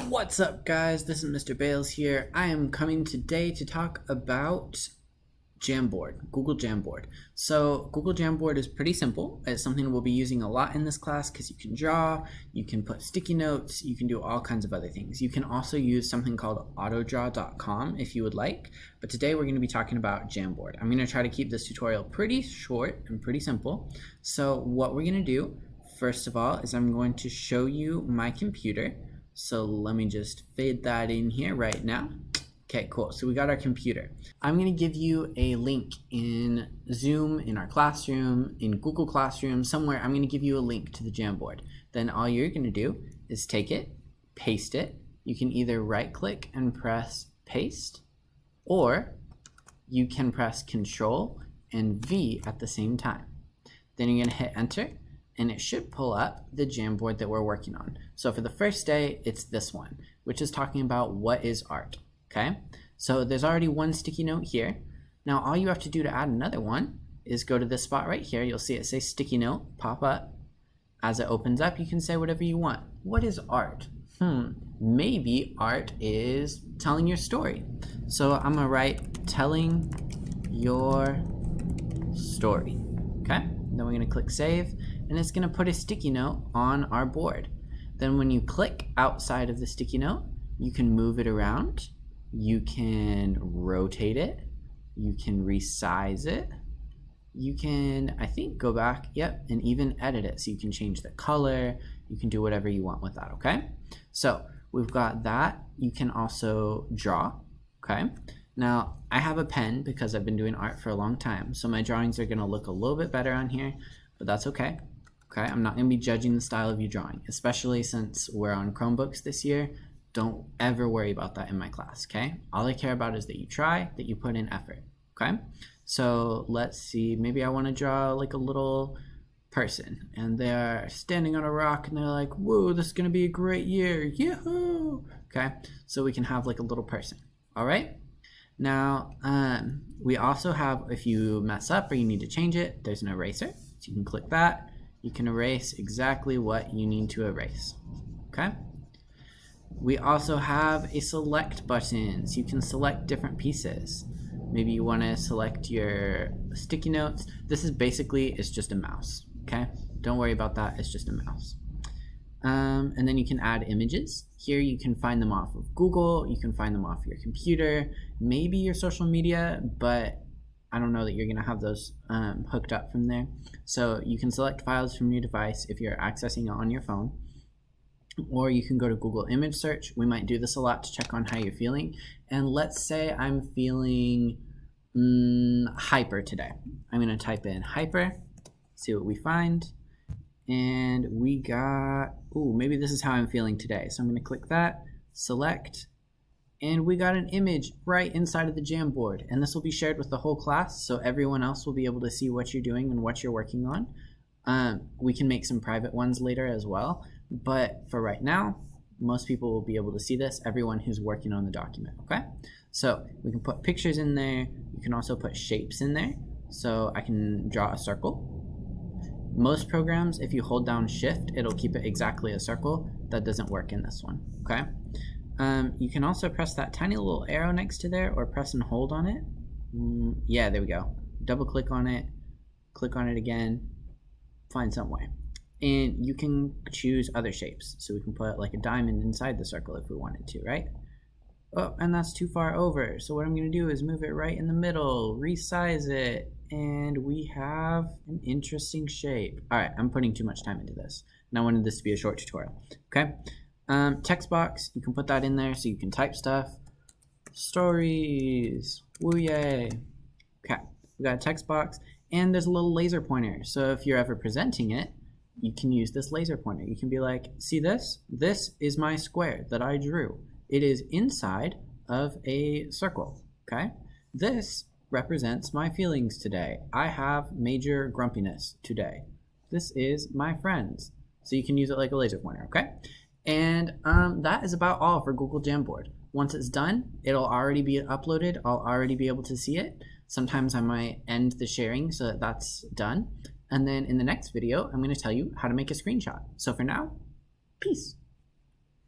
What's up, guys? This is Mr. Bales here. I am coming today to talk about Jamboard, Google Jamboard. So Google Jamboard is pretty simple. It's something we'll be using a lot in this class because you can draw, you can put sticky notes, you can do all kinds of other things. You can also use something called autodraw.com if you would like, but today we're going to be talking about Jamboard. I'm going to try to keep this tutorial pretty short and pretty simple. So what we're going to do, first of all, is I'm going to show you my computer. So let me just fade that in here right now. Okay, cool. So we got our computer. I'm going to give you a link in Zoom, in our classroom, in Google Classroom, somewhere. I'm going to give you a link to the Jamboard. Then all you're going to do is take it, paste it. You can either right click and press paste, or you can press Control and V at the same time. Then you're going to hit enter, and it should pull up the Jamboard that we're working on. So for the first day, it's this one, which is talking about what is art. Okay, so there's already one sticky note here. Now all you have to do to add another one is go to this spot right here. You'll see it say sticky note pop up. As it opens up, you can say whatever you want. What is art? Maybe art is telling your story. So I'm gonna write telling your story. Okay, then we're gonna click save, and it's gonna put a sticky note on our board. Then when you click outside of the sticky note, you can move it around. You can rotate it, you can resize it, you can, I think, go back, and even edit it. So you can change the color, you can do whatever you want with that, okay? So we've got that. You can also draw, okay? Now, I have a pen because I've been doing art for a long time, so my drawings are gonna look a little bit better on here, but that's okay, okay? I'm not gonna be judging the style of you drawing, especially since we're on Chromebooks this year. Don't ever worry about that in my class, okay? All I care about is that you try, that you put in effort, okay? So let's see, maybe I want to draw like a little person, and they're standing on a rock, and they're like, whoa, this is gonna be a great year, yahoo! Okay, so we can have like a little person, all right? Now, we also have, if you mess up or you need to change it, there's an eraser, so you can click that. You can erase exactly what you need to erase, okay? We also have a select button, so you can select different pieces. Maybe you want to select your sticky notes. This is basically, it's just a mouse, okay? Don't worry about that, it's just a mouse. And then you can add images. Here you can find them off of Google, you can find them off your computer, maybe your social media, but I don't know that you're gonna have those hooked up from there. So you can select files from your device if you're accessing it on your phone. Or you can go to Google image search. We might do this a lot to check on how you're feeling. And let's say I'm feeling hyper today. I'm gonna type in hyper, see what we find. And we got, maybe this is how I'm feeling today. So I'm gonna click that, select, and we got an image right inside of the Jamboard. And this will be shared with the whole class, so everyone else will be able to see what you're doing and what you're working on. We can make some private ones later as well. But for right now, most people will be able to see this, everyone who's working on the document, okay? So we can put pictures in there. You can also put shapes in there. So I can draw a circle. Most programs, if you hold down shift, it'll keep it exactly a circle. That doesn't work in this one, okay? You can also press that tiny little arrow next to there, or press and hold on it. Yeah, there we go. Double click on it, click on it again, find some way. And you can choose other shapes. So we can put like a diamond inside the circle if we wanted to, right? Oh, and that's too far over. So what I'm gonna do is move it right in the middle, resize it, and we have an interesting shape. All right, I'm putting too much time into this. And I wanted this to be a short tutorial, okay? Text box, you can put that in there so you can type stuff. Stories, woo yay. Okay, we got a text box, and there's a little laser pointer. So if you're ever presenting it, you can use this laser pointer. You can be like, see this? This is my square that I drew. It is inside of a circle, okay? This represents my feelings today. I have major grumpiness today. This is my friends. So you can use it like a laser pointer, okay? And that is about all for Google Jamboard. Once it's done, it'll already be uploaded. I'll already be able to see it. Sometimes I might end the sharing so that that's done. And then in the next video, I'm going to tell you how to make a screenshot. So for now, peace.